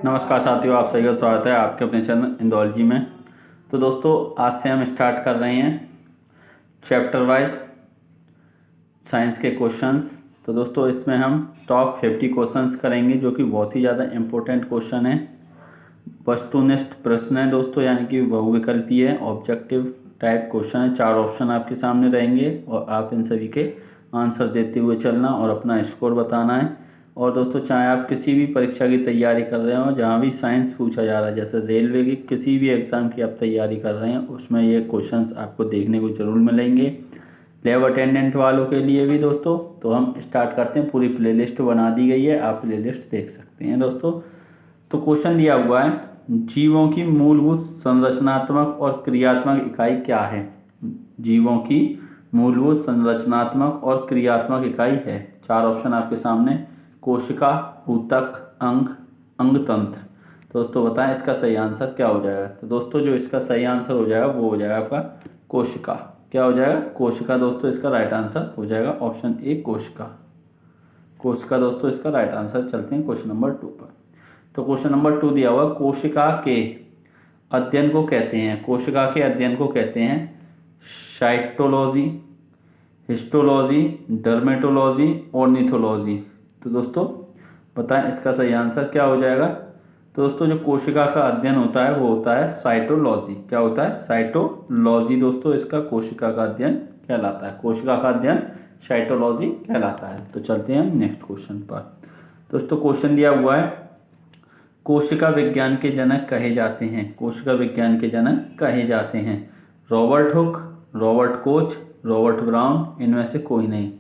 नमस्कार साथियों, आप सभी का स्वागत है आपके अपने चैनल इंदौलजी में। तो दोस्तों, आज से हम स्टार्ट कर रहे हैं चैप्टर वाइज साइंस के क्वेश्चंस। तो दोस्तों, इसमें हम टॉप 50 क्वेश्चंस करेंगे जो कि बहुत ही ज़्यादा इम्पोर्टेंट क्वेश्चन है। वस्तुनिष्ठ प्रश्न है दोस्तों, यानी कि बहुविकल्पीय है, ऑब्जेक्टिव टाइप क्वेश्चन है। 4 ऑप्शन आपके सामने रहेंगे और आप इन सभी के आंसर देते हुए चलना और अपना स्कोर बताना है। और दोस्तों, चाहे आप किसी भी परीक्षा की तैयारी कर रहे हो, जहाँ भी साइंस पूछा जा रहा है, जैसे रेलवे की किसी भी एग्ज़ाम की आप तैयारी कर रहे हैं, उसमें ये क्वेश्चंस आपको देखने को ज़रूर मिलेंगे। लैब अटेंडेंट वालों के लिए भी दोस्तों। तो हम स्टार्ट करते हैं। पूरी प्लेलिस्ट बना दी गई है, आप प्लेलिस्ट देख सकते हैं दोस्तों। तो क्वेश्चन दिया हुआ है, जीवों की मूलभूत संरचनात्मक और क्रियात्मक इकाई क्या है। जीवों की मूलभूत संरचनात्मक और क्रियात्मक इकाई है। 4 ऑप्शन आपके सामने, कोशिका, ऊतक, अंग, अंगतंत्र। दोस्तों बताएं इसका सही आंसर क्या हो जाएगा। तो दोस्तों, जो इसका सही आंसर हो जाएगा वो हो जाएगा आपका कोशिका। क्या हो जाएगा? कोशिका। दोस्तों, इसका राइट आंसर हो जाएगा ऑप्शन ए, कोशिका। कोशिका दोस्तों इसका राइट आंसर। चलते हैं क्वेश्चन नंबर 2 पर। तो क्वेश्चन नंबर 2 दिया हुआ, कोशिका के अध्ययन को कहते हैं, कोशिका के अध्ययन को कहते हैं साइटोलॉजी, हिस्टोलॉजी, डर्मेटोलॉजी, ऑर्निथोलॉजी। तो दोस्तों बताएं इसका सही आंसर क्या हो जाएगा। तो दोस्तों, जो कोशिका का अध्ययन होता है वो होता है साइटोलॉजी। क्या होता है? साइटोलॉजी। दोस्तों, इसका कोशिका का अध्ययन कहलाता है। कोशिका का अध्ययन साइटोलॉजी कहलाता है। तो चलते हैं हम नेक्स्ट क्वेश्चन पर। दोस्तों, क्वेश्चन दिया हुआ है, कोशिका विज्ञान के जनक कहे जाते हैं, कोशिका विज्ञान के जनक कहे जाते हैं Robert Hooke, Robert Koch, Robert brown, इनमें से कोई नहीं।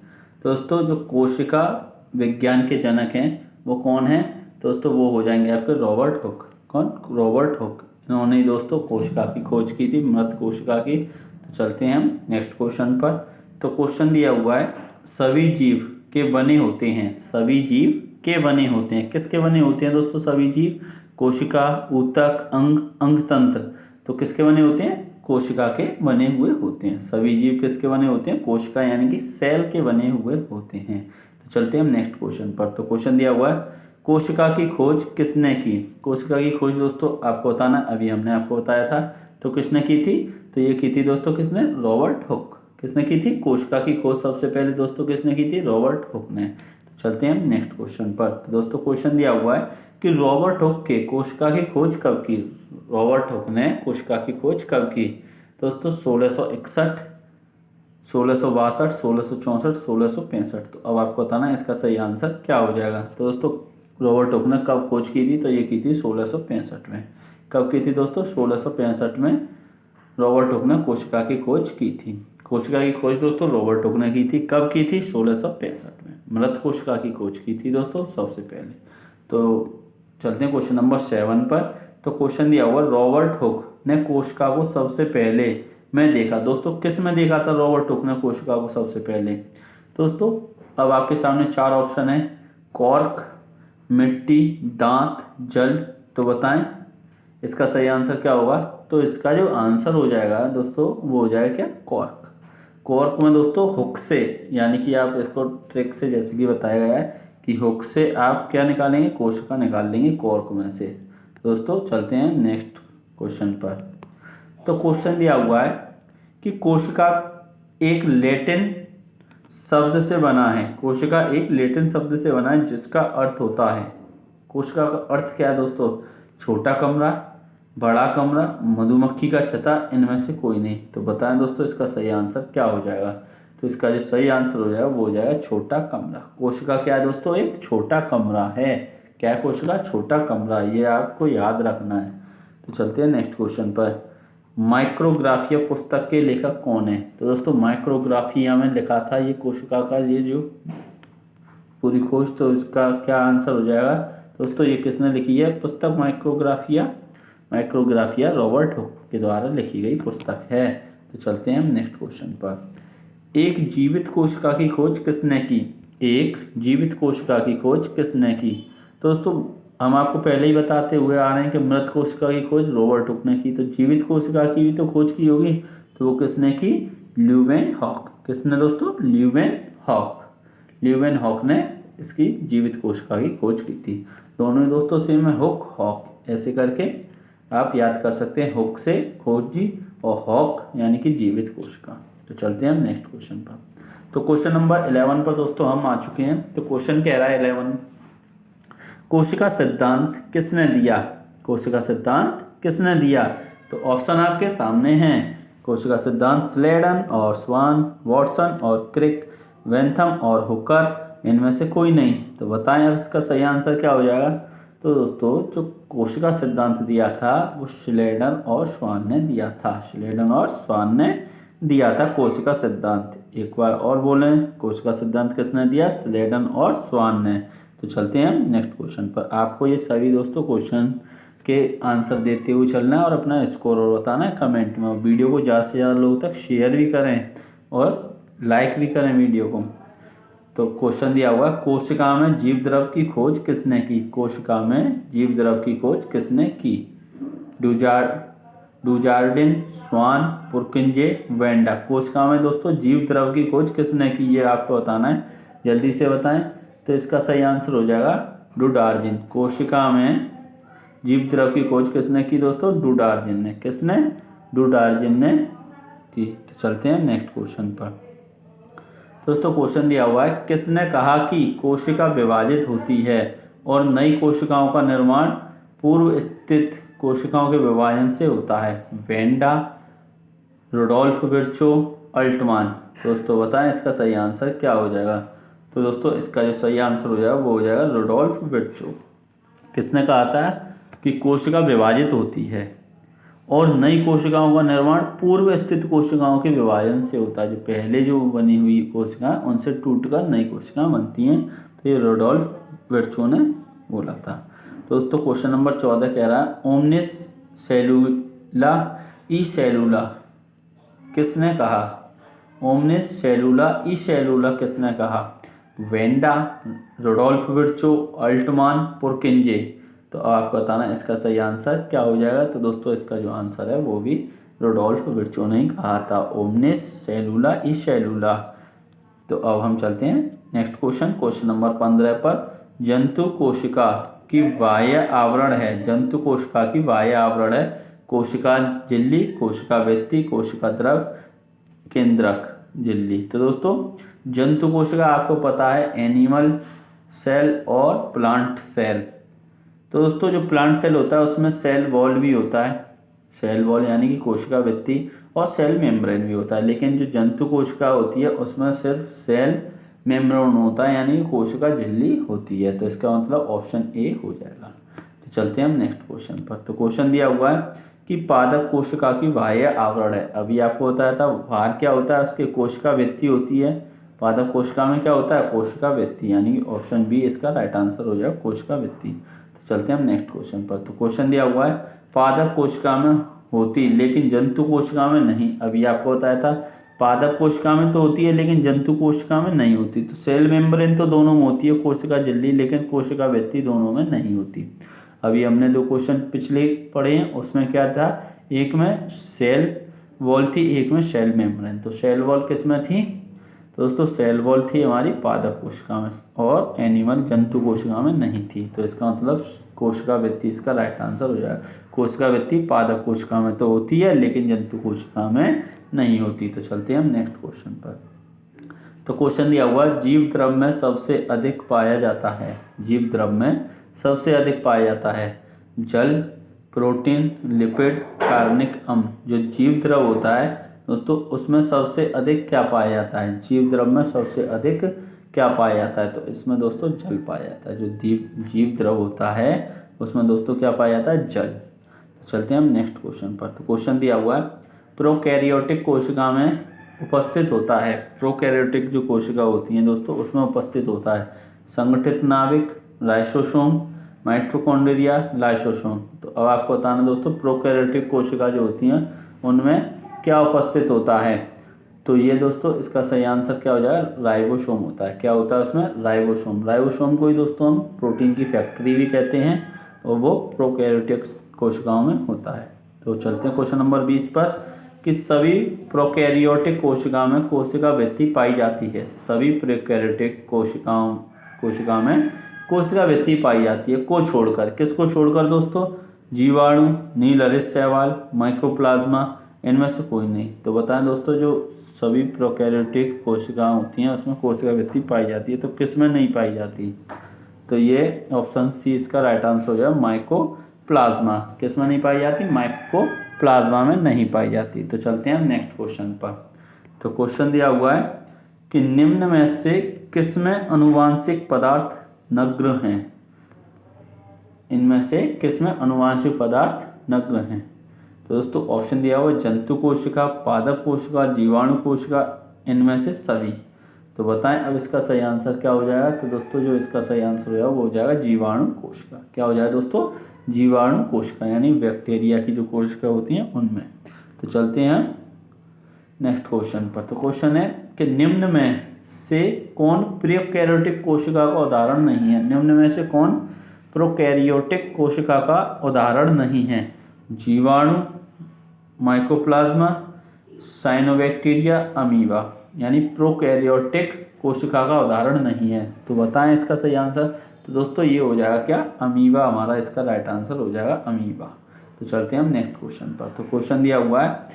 दोस्तों, जो कोशिका विज्ञान के जनक हैं वो कौन है? दोस्तों, वो हो जाएंगे आपके रॉबर्ट हुक। कौन? Robert Hooke. इन्होंने दोस्तों कोशिका की खोज की थी, मृत कोशिका की। तो चलते हैं हम नेक्स्ट क्वेश्चन पर। तो क्वेश्चन दिया हुआ है, सभी जीव के बने होते हैं, सभी जीव के बने होते हैं। किसके बने होते हैं दोस्तों सभी जीव? कोशिका, ऊतक, अंग, अंगतंत्र। तो किसके बने होते हैं? कोशिका के बने हुए होते हैं। सभी जीव किसके बने होते हैं? कोशिका यानी कि सेल के बने हुए होते हैं। तो चलते हैं हम नेक्स्ट क्वेश्चन पर। तो क्वेश्चन दिया हुआ है, कोशिका की खोज किसने की? कोशिका की खोज दोस्तों आपको बताना, अभी हमने आपको बताया था। तो किसने की थी? तो ये की थी दोस्तों किसने? Robert Hooke. किसने की थी? कोशिका की खोज सबसे पहले दोस्तों किसने की थी? रॉबर्ट हुक ने। तो चलते हैं हम नेक्स्ट क्वेश्चन पर। तो दोस्तों, क्वेश्चन दिया हुआ है कि रॉबर्ट हुक के कोशिका की खोज कब की? रॉबर्ट हुक ने कोशिका की खोज कब की? दोस्तों 1661, 1662, 1664, 1665। तो अब आपको बताना है इसका सही आंसर क्या हो जाएगा। तो दोस्तों, रॉबर्ट हुक ने कब खोज की थी? तो ये की थी 1665 में। कब की थी दोस्तों? 1665 में रॉबर्ट हुक ने कोशिका की खोज की थी। कोशिका की खोज दोस्तों रॉबर्ट हुक ने की थी। कब की थी? 1665 में। मृत कोशिका की खोज की थी दोस्तों सबसे पहले। तो चलते हैं क्वेश्चन नंबर 7 पर। तो क्वेश्चन दिया हुआ, रॉबर्ट हुक ने कोशिका को सबसे पहले में देखा। दोस्तों, किस में देखा था रॉबर्ट हुक ने कोशिका को सबसे पहले? दोस्तों, अब आपके सामने 4 ऑप्शन है, कॉर्क, मिट्टी, दांत, जल। तो बताएं इसका सही आंसर क्या होगा। तो इसका जो आंसर हो जाएगा दोस्तों वो हो जाएगा क्या? कॉर्क। कॉर्क में दोस्तों हुक से, यानी कि आप इसको ट्रिक से, जैसे कि बताया गया है कि हुक से आप क्या निकालेंगे? कोशिका निकाल लेंगे कॉर्क में से। दोस्तों चलते हैं नेक्स्ट क्वेश्चन पर। तो क्वेश्चन दिया हुआ है कि कोशिका एक लैटिन शब्द से बना है, कोशिका एक लैटिन शब्द से बना है जिसका अर्थ होता है, कोशिका का अर्थ क्या है दोस्तों? छोटा कमरा, बड़ा कमरा, मधुमक्खी का छत्ता, इनमें से कोई नहीं। तो बताएं दोस्तों इसका सही आंसर क्या हो जाएगा। तो इसका जो सही आंसर हो जाएगा वो हो जाएगा छोटा कमरा। कोशिका क्या है दोस्तों? एक छोटा कमरा है। क्या है कोशिका? छोटा कमरा। ये आपको याद रखना है। तो चलते हैं नेक्स्ट क्वेश्चन पर। माइक्रोग्राफिया पुस्तक के लेखक कौन है? तो दोस्तों, माइक्रोग्राफिया में लिखा था ये कोशिका का ये जो पूरी खोज। तो इसका क्या आंसर हो जाएगा दोस्तों? ये किसने लिखी है पुस्तक माइक्रोग्राफिया? माइक्रोग्राफिया रॉबर्ट हुक के द्वारा लिखी गई पुस्तक है। तो चलते हैं हम नेक्स्ट क्वेश्चन पर। एक जीवित कोशिका की खोज किसने की? एक जीवित कोशिका की खोज किसने की? दोस्तों, हम आपको पहले ही बताते हुए आ रहे हैं कि मृत कोशिका की खोज रॉबर्ट हुक ने की। तो जीवित कोशिका की भी तो खोज की होगी, तो वो किसने की? Leeuwenhoek. किसने दोस्तों? Leeuwen hoc. ल्यूवेन हॉक ने इसकी जीवित कोशिका की खोज की थी। दोनों ही दोस्तों सेम है, हुक हॉक ऐसे करके आप याद कर सकते हैं, हुक से खोजी और हॉक यानी कि जीवित कोशिका। तो चलते हैं हम नेक्स्ट क्वेश्चन पर। तो क्वेश्चन नंबर 11 पर दोस्तों हम आ चुके हैं। तो क्वेश्चन कह रहा है 11, कोशिका सिद्धांत किसने दिया? कोशिका सिद्धांत किसने दिया? तो ऑप्शन आपके सामने हैं। कोशिका सिद्धांत स्लेडन और स्वान, वॉटसन और क्रिक, वेंथम और हुकर, इनमें से कोई नहीं। तो बताएं अब इसका सही आंसर क्या हो जाएगा? तो दोस्तों जो कोशिका सिद्धांत दिया था वो स्लेडन और स्वान ने दिया था। स्लेडन और स्वान ने दिया था कोशिका सिद्धांत। एक बार और बोलें, कोशिका सिद्धांत किसने दिया? स्लेडन और स्वान ने। तो चलते हैं हम नेक्स्ट क्वेश्चन पर। आपको ये सभी दोस्तों क्वेश्चन के आंसर देते हुए चलना है और अपना स्कोर और बताना है कमेंट में। और वीडियो को ज़्यादा से ज़्यादा लोगों तक शेयर भी करें और लाइक भी करें वीडियो को। तो क्वेश्चन दिया हुआ, कोशिका में जीव द्रव की खोज किसने की? कोशिका में जीव द्रव की खोज किसने की? डुजार्डिन, स्वान, पुरकिंजे, वेंडा। कोशिका में दोस्तों जीव द्रव की खोज किसने की, ये आपको बताना है, जल्दी से बताएं। तो इसका सही आंसर हो जाएगा डुडार्जिन। कोशिका में जीव द्रव की खोज किसने की दोस्तों? डुडार्जिन ने। किसने? डुडार्जिन ने की। तो चलते हैं नेक्स्ट क्वेश्चन पर। दोस्तों क्वेश्चन दिया हुआ है, किसने कहा कि कोशिका विभाजित होती है और नई कोशिकाओं का निर्माण पूर्व स्थित कोशिकाओं के विभाजन से होता है? Benda, Rudolf Virchow, Altmann. दोस्तों बताएं इसका सही आंसर क्या हो जाएगा? तो दोस्तों इसका जो सही आंसर हो जाएगा वो हो जाएगा रुडोल्फ विर्चो। किसने कहा था कि कोशिका विभाजित होती है और नई कोशिकाओं का निर्माण पूर्व स्थित कोशिकाओं के विभाजन से होता है? जो पहले जो बनी हुई कोशिकाएं उनसे टूटकर नई कोशिकाएं बनती हैं। तो ये रुडोल्फ विर्चो ने बोला था। दोस्तों क्वेश्चन नंबर 14 कह रहा है, ओमनिस सेलुला ई सेलुला किसने कहा? ओमनिस सेलुला ई सेलुला किसने कहा? Benda, Rudolf Virchow, Altmann, Purkinje. तो आपको बताना इसका सही आंसर क्या हो जाएगा? तो दोस्तों इसका जो आंसर है वो भी रुडोल्फ विर्चो ने ही कहा था, ओमनिस सेलुला ई सेलुला। तो अब हम चलते हैं नेक्स्ट क्वेश्चन, क्वेश्चन नंबर 15 पर। जंतु कोशिका की बाह्य आवरण है, जंतु कोशिका की बाह्य आवरण है कोशिका झिल्ली, कोशिका भित्ति, कोशिका द्रव, केंद्रक झिल्ली। तो दोस्तों जंतु कोशिका आपको पता है एनिमल सेल और प्लांट सेल। तो दोस्तों जो प्लांट सेल होता है उसमें सेल वॉल भी होता है, सेल वॉल यानी कि कोशिका भित्ति, और सेल मेम्ब्रेन भी होता है। लेकिन जो जंतु कोशिका होती है उसमें सिर्फ सेल मेम्ब्रेन होता है यानी कि कोशिका झिल्ली होती है। तो इसका मतलब ऑप्शन ए हो जाएगा। तो चलते हैं हम नेक्स्ट क्वेश्चन पर। तो क्वेश्चन दिया हुआ है कि पादप कोशिका की बाह्य आवरण है। अभी आपको बताया था बाहर क्या होता है, उसके कोशिका भित्ति होती है। पादप कोशिका में क्या होता है? कोशिका भित्ति, यानी कि ऑप्शन बी इसका राइट आंसर हो जाएगा, कोशिका भित्ति। तो चलते हैं हम नेक्स्ट क्वेश्चन पर। तो क्वेश्चन दिया हुआ है, पादप कोशिका में होती लेकिन जंतु कोशिका में नहीं। अभी आपको बताया था पादप कोशिका में तो होती है लेकिन जंतु कोशिका में नहीं होती। तो सेल मेम्ब्रेन तो दोनों में होती है, कोशिका झिल्ली, लेकिन कोशिका भित्ति दोनों में नहीं होती। अभी हमने दो क्वेश्चन पिछले पढ़े हैं, उसमें क्या था, एक में सेल वॉल थी, एक में सेल मेम्ब्रेन। तो सेल वॉल किस में थी? तो दोस्तों सेल वॉल थी हमारी पादप कोशिका में और एनिमल जंतु कोशिका में नहीं थी। तो इसका मतलब कोशिका भित्ति इसका राइट आंसर हो जाएगा। कोशिका भित्ति पादप कोशिका में तो होती है लेकिन जंतु कोशिका में नहीं होती। तो चलते हैं हम नेक्स्ट क्वेश्चन पर। तो क्वेश्चन दिया हुआ, जीव द्रव में सबसे अधिक पाया जाता है, जीव द्रव में सबसे अधिक पाया जाता है जल, प्रोटीन, लिपिड, कार्बनिक अम्ल। जो जीव द्रव होता है दोस्तों उसमें सबसे अधिक क्या पाया जाता है? जीव द्रव में सबसे अधिक क्या पाया जाता है? तो इसमें दोस्तों जल पाया जाता है। जो जीव द्रव होता है उसमें दोस्तों क्या पाया जाता है? जल। तो चलते हैं हम नेक्स्ट क्वेश्चन पर। तो क्वेश्चन दिया हुआ है, प्रोकैरियोटिक कोशिका में उपस्थित होता है, प्रोकैरियोटिक जो कोशिका होती हैं दोस्तों उसमें उपस्थित होता है संगठित नाभिक, लाइसोसोम, माइटोकॉन्ड्रिया, लाइसोसोम। तो अब आपको बताना दोस्तों प्रोकैरियोटिक कोशिका जो होती हैं उनमें क्या उपस्थित होता है? तो ये दोस्तों इसका सही आंसर क्या हो जाएगा? राइबोसोम होता है। क्या होता है उसमें? राइबोसोम। राइबोसोम को ही दोस्तों हम प्रोटीन की फैक्ट्री भी कहते हैं और वो प्रोकैरियोटिक कोशिकाओं में होता है। तो चलते हैं क्वेश्चन नंबर 20 पर कि सभी प्रोकैरियोटिक कोशिकाओं में कोशिका भित्ति पाई जाती है। सभी प्रोकैरियोटिक कोशिकाओं कोशिका में कोशिका भित्ति पाई जाती है, को छोड़कर। किसको छोड़कर दोस्तों? जीवाणु, नील हरित शैवाल, माइक्रोप्लाज्मा, इनमें से कोई नहीं। तो बताएं दोस्तों, जो सभी प्रोकैरियोटिक कोशिकाएं होती हैं उसमें कोशिका भित्ति पाई जाती है, तो किस में नहीं पाई जाती? तो ये ऑप्शन सी इसका राइट आंसर हो जाए, माइकोप्लाज्मा। किस में नहीं पाई जाती? माइकोप्लाज्मा में नहीं पाई जाती। तो चलते हैं नेक्स्ट क्वेश्चन पर। तो क्वेश्चन दिया हुआ है कि निम्न में से किस में अनुवांशिक पदार्थ नग्न हैं? इनमें से किस में अनुवांशिक पदार्थ नग्न हैं? तो दोस्तों ऑप्शन दिया हुआ है जंतु कोशिका, पादप कोशिका, जीवाणु कोशिका, इनमें से सभी। तो बताएं अब इसका सही आंसर क्या हो जाएगा? तो दोस्तों जो इसका सही आंसर हो जाएगा वो हो जाएगा जीवाणु कोशिका। क्या हो जाएगा दोस्तों? जीवाणु कोशिका, यानी बैक्टीरिया की जो कोशिका होती हैं उनमें। तो चलते हैं नेक्स्ट क्वेश्चन पर। तो क्वेश्चन है कि निम्न में से कौन प्रोकैरियोटिक कोशिका का उदाहरण नहीं है? निम्न में से कौन प्रोकैरियोटिक कोशिका का उदाहरण नहीं है? जीवाणु, माइकोप्लाज्मा, साइनोबैक्टीरिया, अमीबा, यानी प्रोकैरियोटिक कोशिका का उदाहरण नहीं है। तो बताएं इसका सही आंसर। तो दोस्तों ये हो जाएगा क्या? अमीबा हमारा इसका राइट आंसर हो जाएगा, अमीबा। तो चलते हैं हम नेक्स्ट क्वेश्चन पर। तो क्वेश्चन दिया हुआ है,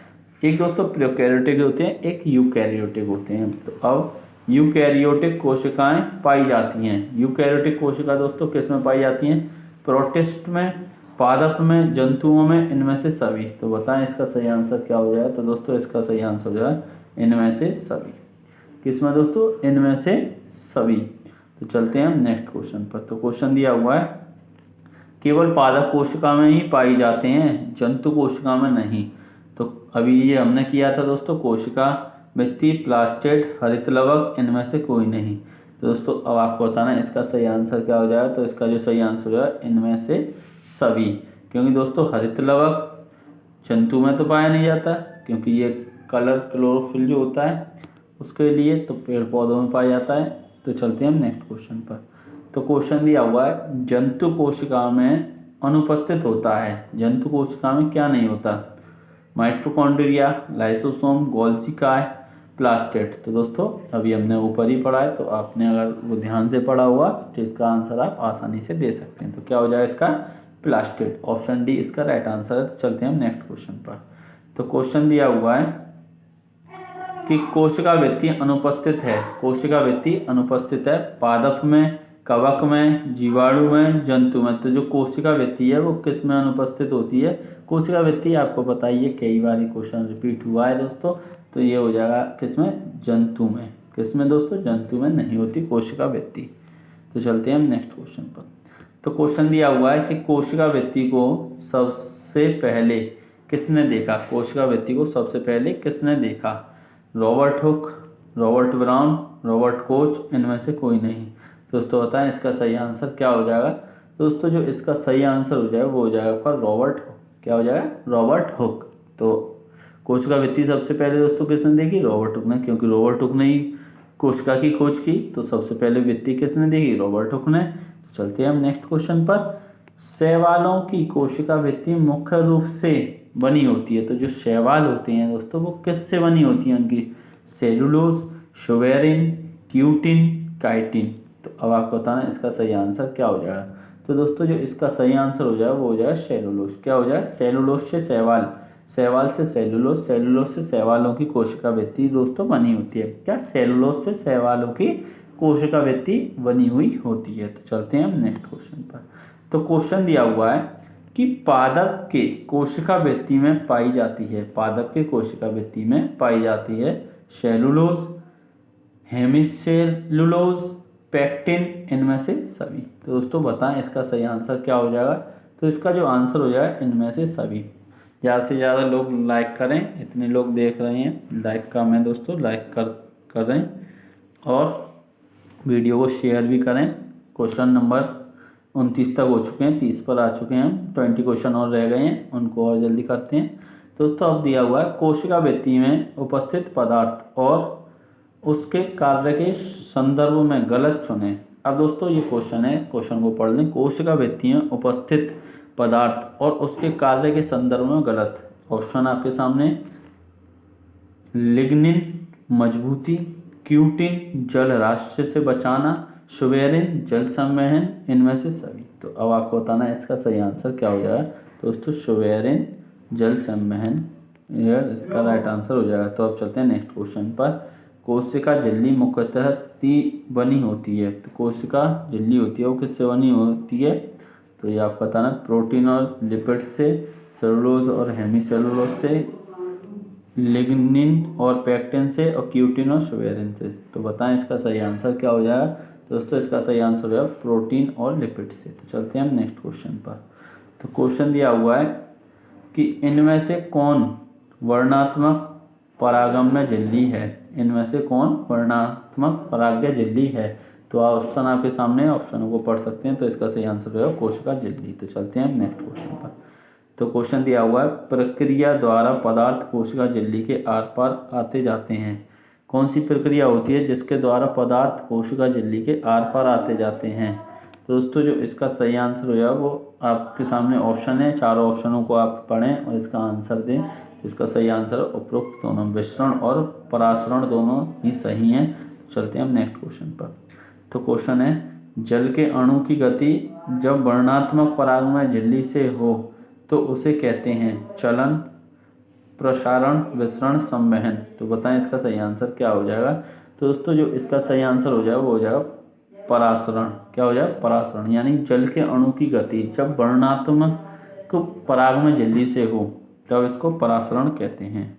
एक दोस्तों प्रोकैरियोटिक होते हैं, एक यूकैरियोटिक होते हैं। तो अब यूकैरियोटिक कोशिकाएं पाई जाती हैं। यूकैरियोटिक कोशिका दोस्तों किस में पाई जाती हैं? प्रोटिस्ट में, पादप में, जंतुओं में, इनमें से सभी। तो बताएं इसका सही आंसर क्या हो जाए? तो दोस्तों इसका सही आंसर हो जाए इनमें से सभी। किस में दोस्तों? इनमें से सभी। तो चलते हैं हम नेक्स्ट क्वेश्चन पर। तो क्वेश्चन दिया हुआ है केवल पादप कोशिका में ही पाई जाते हैं, जंतु कोशिका में नहीं। तो अभी ये हमने किया था दोस्तों, कोशिका भित्ति, प्लास्टिड, हरित लवक, इनमें से कोई नहीं। तो दोस्तों अब आपको बताना है इसका सही आंसर क्या हो जाएगा। तो इसका जो सही आंसर हो जाएगा इनमें से सभी, क्योंकि दोस्तों हरित लवक जंतु में तो पाया नहीं जाता, क्योंकि ये कलर क्लोरोफिल जो होता है उसके लिए तो पेड़ पौधों में पाया जाता है। तो चलते हैं हम नेक्स्ट क्वेश्चन पर। तो क्वेश्चन दिया हुआ है जंतु कोशिका में अनुपस्थित होता है। जंतु कोशिका में क्या नहीं होता? माइटोकॉन्ड्रिया, लाइसोसोम, गोल्सिकाय, प्लास्टिड। तो दोस्तों अभी हमने ऊपर ही पढ़ा है, तो आपने अगर वो ध्यान से पढ़ा हुआ तो इसका आंसर आप आसानी से दे सकते हैं। तो क्या हो जाएगा इसका? प्लास्टिड। ऑप्शन डी इसका राइट आंसर है। तो चलते हैं हम नेक्स्ट क्वेश्चन पर। तो क्वेश्चन दिया हुआ है कि कोशिका भित्ति अनुपस्थित है। कोशिका भित्ति अनुपस्थित है पादप में, कवक में, जीवाणु में, जंतु में। तो जो कोशिका भित्ति है वो किस में अनुपस्थित होती है? कोशिका भित्ति आपको पता ही है, कई बार क्वेश्चन रिपीट हुआ है दोस्तों। तो ये हो जाएगा किस में? जंतु में। किस में दोस्तों? जंतु में नहीं होती कोशिका भित्ति। तो चलते हैं हम नेक्स्ट क्वेश्चन पर। तो क्वेश्चन दिया हुआ है कि कोशिका भित्ति को सबसे पहले किसने देखा? कोशिका भित्ति को सबसे पहले किसने देखा? Robert Hooke, Robert brown, Robert Koch, इनमें से कोई नहीं। दोस्तों बताएं इसका सही आंसर क्या हो जाएगा? दोस्तों जो इसका सही आंसर हो जाएगा वो हो जाएगा फॉर रॉबर्ट हुक। क्या हो जाएगा? Robert Hooke. तो कोशिका भित्ति सबसे पहले दोस्तों किसने देखी? रॉबर्ट हुक ने, क्योंकि रॉबर्ट हुक ने ही कोशिका की खोज की। तो सबसे पहले भित्ति किसने देखी? रॉबर्ट हुक ने। तो चलते हैं हम नेक्स्ट क्वेश्चन पर। शैवालों की कोशिका भित्ति मुख्य रूप से बनी होती है। तो जो शैवाल होते हैं दोस्तों वो किससे बनी होती है? उनकी सेलुलोज, सुबेरिन, क्यूटिन, काइटिन। तो अब आपको बताना इसका सही आंसर क्या हो जाएगा। तो दोस्तों जो इसका सही आंसर हो जाएगा वो हो जाएगा सेलुलोज। क्या हो जाएगा? सेलुलोज से शैवाल, शैवाल से सेलुलोज, सेलुलोज से शैवालों की कोशिका भित्ति दोस्तों बनी होती है। क्या? सेलुलोज से शैवालों की कोशिका भित्ति बनी हुई होती है। तो चलते हैं हम नेक्स्ट क्वेश्चन पर। तो क्वेश्चन दिया हुआ है कि पादप के कोशिका भित्ति में पाई जाती है, पादप के कोशिका भित्ति में पाई जाती है सेलुलोज, हेमिसेलुलोज, पेक्टिन, इनमें से सभी। तो दोस्तों बताएं इसका सही आंसर क्या हो जाएगा। तो इसका जो आंसर हो जाएगा इनमें से सभी। ज़्यादा से ज़्यादा लोग लाइक करें, इतने लोग देख रहे हैं, लाइक कम है दोस्तों, लाइक कर रहे हैं और वीडियो को शेयर भी करें। क्वेश्चन नंबर 29 तक हो चुके हैं, 30 पर आ चुके हैं हम, 20 क्वेश्चन और रह गए हैं, उनको और जल्दी करते हैं दोस्तों। अब दिया हुआ है कोशिका भित्ति में उपस्थित पदार्थ और उसके कार्य के संदर्भ में गलत चुनें। अब दोस्तों ये क्वेश्चन है, क्वेश्चन को पढ़ लें। कोशिका भित्ति में उपस्थित पदार्थ और उसके कार्य के संदर्भ में गलत। ऑप्शन आपके सामने, लिग्निन मजबूती, क्यूटिन जल राष्ट्र से बचाना, सुवेरिन, जल संवहन, इनमें से सभी। तो अब आपको बताना है इसका सही आंसर क्या हो जाएगा। दोस्तों सुवेरिन, जल संवहन, यह इसका राइट आंसर हो जाएगा। तो अब चलते हैं नेक्स्ट क्वेश्चन पर। कोशिका झिल्ली मुख्यतः बनी होती है। तो कोशिका झिल्ली होती है वो किससे बनी होती है। तो ये आपको बताना प्रोटीन और लिपिड से, सेलुलोज और हेमीसेलुलोज से, लिग्निन और पैक्टिन से, और क्यूटिन और सुवेरिन से। तो बताएं इसका सही आंसर क्या हो जाएगा। दोस्तों इसका सही आंसर हो जाएगा प्रोटीन और लिपिड से। तो चलते हैं हम नेक्स्ट क्वेश्चन पर। तो क्वेश्चन दिया हुआ है कि इनमें से कौन वर्णात्मक परागम्य झिल्ली है। इनमें से कौन वर्णात्मक पराग्य झिल्ली है। तो ऑप्शन आपके सामने, ऑप्शनों को पढ़ सकते हैं। तो इसका सही आंसर होगा कोशिका झिल्ली। तो चलते हैं हम नेक्स्ट क्वेश्चन पर। तो क्वेश्चन दिया हुआ है प्रक्रिया द्वारा पदार्थ कोशिका झिल्ली के आर पार आते जाते हैं। कौन सी प्रक्रिया होती है जिसके द्वारा पदार्थ कोशिका झिल्ली के आर पार आते जाते हैं। तो दोस्तों जो इसका सही आंसर हो जाएगा वो आपके सामने ऑप्शन है, चारों ऑप्शनों को आप पढ़ें और इसका आंसर दें। तो इसका सही आंसर है उपरोक्त दोनों, विसरण और परासरण दोनों ही सही हैं। चलते हैं हम नेक्स्ट क्वेश्चन पर। तो क्वेश्चन है जल के अणु की गति जब वर्णात्मक परागमय झिल्ली से हो तो उसे कहते हैं चलन, प्रसारण, विसरण, संवहन। तो बताएं इसका सही आंसर क्या हो जाएगा। तो दोस्तों जो इसका सही आंसर हो जाएगा वो हो जाएगा परासरण। क्या हो जाएगा परासरण, यानी जल के अणु की गति जब वर्णात्मक परागमय झिल्ली से हो तब इसको परासरण कहते हैं।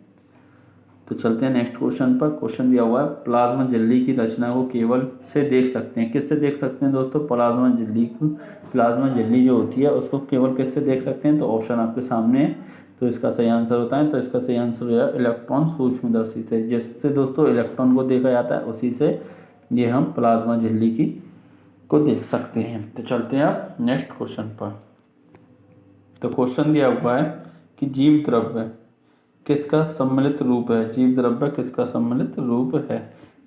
तो चलते हैं नेक्स्ट क्वेश्चन पर। क्वेश्चन दिया हुआ है प्लाज्मा झिल्ली की रचना को केवल से देख सकते हैं। किससे देख सकते हैं दोस्तों प्लाज्मा झिल्ली को। प्लाज्मा झिल्ली जो होती है उसको केवल किससे देख सकते हैं। तो ऑप्शन आपके सामने है। तो इसका सही आंसर होता है, तो इसका सही आंसर हो जाएगा इलेक्ट्रॉन सूक्ष्मदर्शी से। जिससे दोस्तों इलेक्ट्रॉन को देखा जाता है उसी से ये हम प्लाज्मा झिल्ली की को देख सकते हैं। तो चलते हैं आप नेक्स्ट क्वेश्चन पर। तो क्वेश्चन दिया हुआ है कि जीव द्रव्य किसका सम्मिलित रूप है। जीव द्रव्य किसका सम्मिलित रूप है।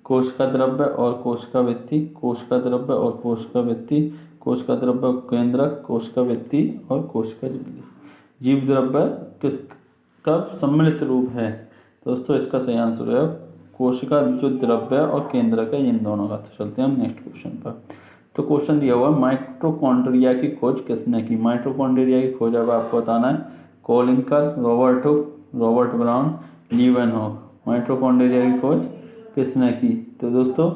कोशिका द्रव्य और कोशिका भित्ति, कोशिका द्रव्य और कोशिका भित्ति, कोशिका द्रव्य केंद्रक, कोशिका भित्ति और कोशिका झिल्ली। जीव द्रव्य किसका सम्मिलित रूप है। दोस्तों इसका सही आंसर है कोशिका जो द्रव्य और केंद्रक है इन दोनों का। तो चलते हैं हम नेक्स्ट क्वेश्चन पर। तो क्वेश्चन दिया हुआ माइटोकॉन्ड्रिया की खोज किसने की। माइटोकॉन्ड्रिया की खोज अब आपको बताना है Kolliker, Robert Hooke, Robert Brown, Leeuwenhoek. Mitochondria की खोज किसने की। तो दोस्तों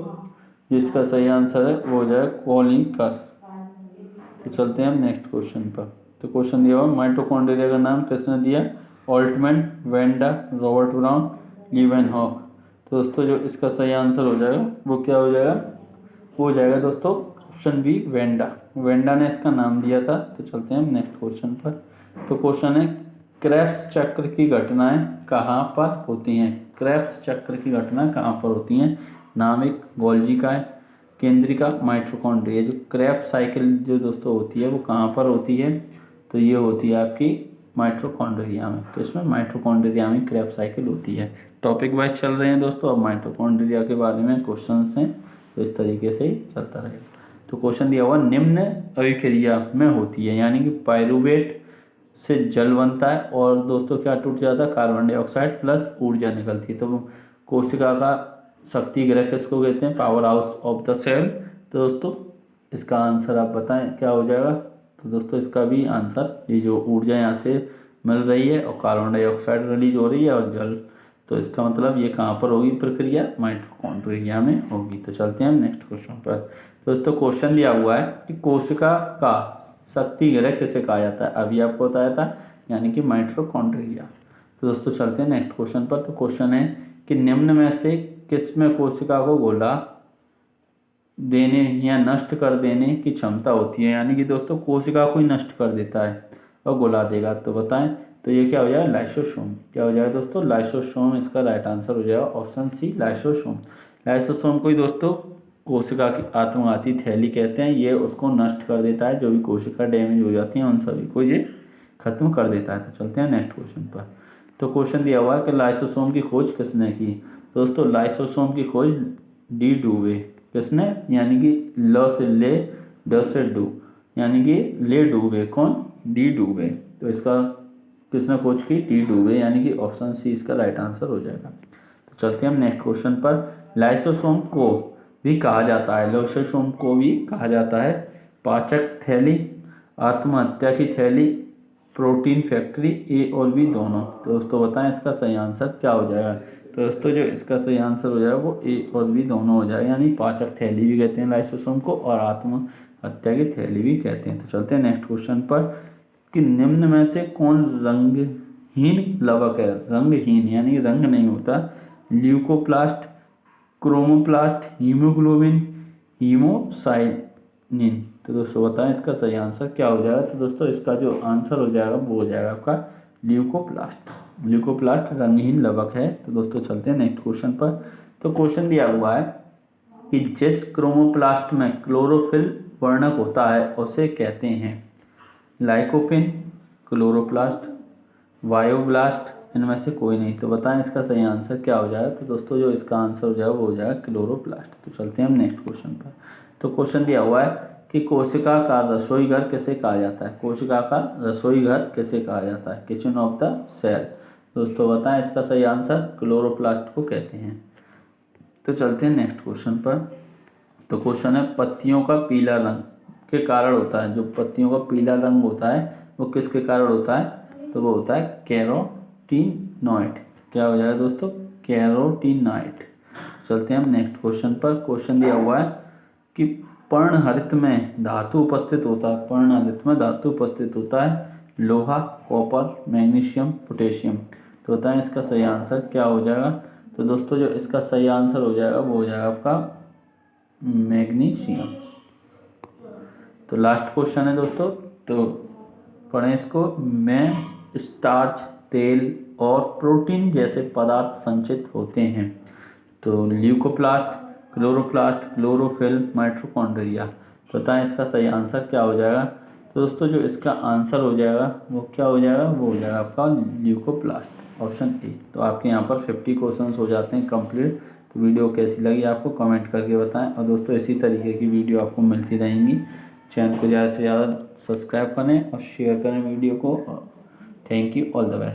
जिसका सही आंसर है वो हो जाए कोलिंकर। तो चलते हैं हम नेक्स्ट क्वेश्चन पर। तो क्वेश्चन दिया हुआ माइटोकॉन्ड्रिया का नाम किसने दिया। Altman, Wanda, Robert Brown, Leeuwenhoek. तो दोस्तों जो इसका सही आंसर हो जाएगा वो क्या हो जाएगा, वो हो जाएगा दोस्तों ऑप्शन बी वेंडा। वेंडा ने इसका नाम दिया था। तो चलते हैं हम नेक्स्ट क्वेश्चन पर। तो क्वेश्चन है क्रेब्स चक्र की घटनाएं कहाँ पर होती हैं। क्रेब्स चक्र की घटनाएं कहाँ पर होती हैं। नाभिक, गोल्जी का है, केंद्रिका, माइटोकॉन्ड्रिया। जो क्रेब्स साइकिल जो दोस्तों होती है वो कहाँ पर होती है। तो ये होती है आपकी माइटोकॉन्ड्रिया में। किसमें, माइटोकॉन्ड्रिया में क्रेब्स साइकिल होती है। टॉपिक वाइज चल रहे हैं दोस्तों। अब माइटोकॉन्ड्रिया के बारे में क्वेश्चंस हैं तो इस तरीके से ही चलता रहेगा। तो क्वेश्चन दिया हुआ निम्न अभिक्रिया में होती है, यानी कि पायरुवेट से जल बनता है और दोस्तों क्या टूट जाता है, कार्बन डाइऑक्साइड प्लस ऊर्जा निकलती है। तो कोशिका का शक्ति गृह किसको कहते हैं, powerhouse of the cell. तो दोस्तों इसका आंसर आप बताएं क्या हो जाएगा। तो दोस्तों इसका भी आंसर ये जो ऊर्जा यहाँ से मिल रही है और कार्बन डाइऑक्साइड रिलीज हो रही है और जल, तो इसका मतलब ये कहाँ पर होगी प्रक्रिया, माइटोकॉन्ड्रिया में होगी। तो चलते हैं हम नेक्स्ट क्वेश्चन पर। दोस्तों क्वेश्चन दिया हुआ है कि कोशिका का शक्ति गृह किसे कहा जाता है। अभी आपको बताया था, यानी कि माइटोकॉन्ड्रिया। तो दोस्तों चलते हैं नेक्स्ट क्वेश्चन पर। तो क्वेश्चन है कि निम्न में से किसमें कोशिका को गोला देने या नष्ट कर देने की क्षमता होती है। यानी कि दोस्तों कोशिका को ही नष्ट कर देता है और गोला देगा। तो बताएं तो ये क्या हो जाएगा, लाइसोसोम। क्या हो जाएगा दोस्तों, लाइसोसोम इसका राइट आंसर हो जाएगा ऑप्शन सी, लाइसोसोम। लाइसोसोम को ही दोस्तों कोशिका की आत्मघाती थैली कहते हैं। ये उसको नष्ट कर देता है, जो भी कोशिका डैमेज हो जाती है उन सभी को ये खत्म कर देता है। तो चलते हैं नेक्स्ट क्वेश्चन पर। तो क्वेश्चन दिया हुआ है कि लाइसोसोम की खोज किसने की। दोस्तों लाइसोसोम की खोज डी डूवे। किसने, यानी कि ल से ले, ड से डू, यानी कि ले डूबे। कौन, डी डूबे। तो इसका किसने खोज की, डी डूबे, यानी कि ऑप्शन सी इसका राइट आंसर हो जाएगा। तो चलते हैं हम नेक्स्ट क्वेश्चन पर। लाइसोसोम को भी कहा जाता है, लाइसोसोम को भी कहा जाता है। पाचक थैली, आत्महत्या की थैली, प्रोटीन फैक्ट्री, ए और बी दोनों। तो दोस्तों बताएं इसका सही आंसर क्या हो जाएगा। तो दोस्तों जो इसका सही आंसर हो जाएगा वो ए और बी दोनों हो जाएगा, यानी पाचक थैली भी कहते हैं लाइसोसोम को और आत्महत्या की थैली भी कहते हैं। तो चलते हैं नेक्स्ट क्वेश्चन पर कि निम्न में से कौन रंगहीन लवक है। रंगहीन यानी रंग नहीं होता। Leucoplast, chromoplast, haemoglobin, haemocyanin. तो दोस्तों बताएं इसका सही आंसर क्या हो जाएगा। तो दोस्तों इसका जो आंसर हो जाएगा वो हो जाएगा आपका ल्यूकोप्लास्ट। ल्यूकोप्लास्ट रंगहीन लवक है। तो दोस्तों चलते हैं नेक्स्ट क्वेश्चन पर। तो क्वेश्चन दिया हुआ है कि जिस क्रोमोप्लास्ट में क्लोरोफिल वर्णक होता है उसे कहते हैं लाइकोपिन, क्लोरोप्लास्ट, वायोब्लास्ट, इनमें से कोई नहीं। तो बताएं इसका सही आंसर क्या हो जाएगा। तो दोस्तों जो इसका आंसर हो जाएगा वो हो जाएगा क्लोरोप्लास्ट। तो चलते हैं हम नेक्स्ट क्वेश्चन पर। तो क्वेश्चन दिया हुआ है कि कोशिका का रसोई घर किसे कहा जाता है। कोशिका का रसोई घर किसे कहा जाता है, किचन ऑफ द सेल। दोस्तों बताएं इसका सही आंसर क्लोरोप्लास्ट को कहते हैं। तो चलते हैं नेक्स्ट क्वेश्चन पर। तो क्वेश्चन है पत्तियों का पीला रंग के कारण होता है। जो पत्तियों का पीला रंग होता है वो किसके कारण होता है। तो वो होता है कैरोटीनॉइड। क्या हो जाएगा दोस्तों, कैरोटीनॉइड। चलते हैं हम नेक्स्ट क्वेश्चन पर। क्वेश्चन दिया हुआ है कि पर्णहरित में धातु उपस्थित होता है। पर्णहरित में धातु उपस्थित होता है लोहा, कॉपर, मैग्नीशियम, पोटेशियम। तो बताएं इसका सही आंसर क्या हो जाएगा। तो दोस्तों जो इसका सही आंसर हो जाएगा वो हो जाएगा आपका मैग्नीशियम। तो लास्ट क्वेश्चन है दोस्तों, तो पढ़ें इसको। में स्टार्च, तेल और प्रोटीन जैसे पदार्थ संचित होते हैं। तो ल्यूकोप्लास्ट, क्लोरोप्लास्ट, क्लोरोफिल, माइटोकॉन्ड्रिया। बताएं इसका सही आंसर क्या हो जाएगा। तो दोस्तों जो इसका आंसर हो जाएगा वो क्या हो जाएगा, वो हो जाएगा आपका ल्यूकोप्लास्ट, ऑप्शन ए। तो आपके यहाँ पर 50 क्वेश्चंस हो जाते हैं कंप्लीट। तो वीडियो कैसी लगी आपको कमेंट करके बताएं। और दोस्तों इसी तरीके की वीडियो आपको मिलती रहेंगी। चैनल को ज़्यादा से ज़्यादा सब्सक्राइब करें और शेयर करें वीडियो को। Thank you, all the best.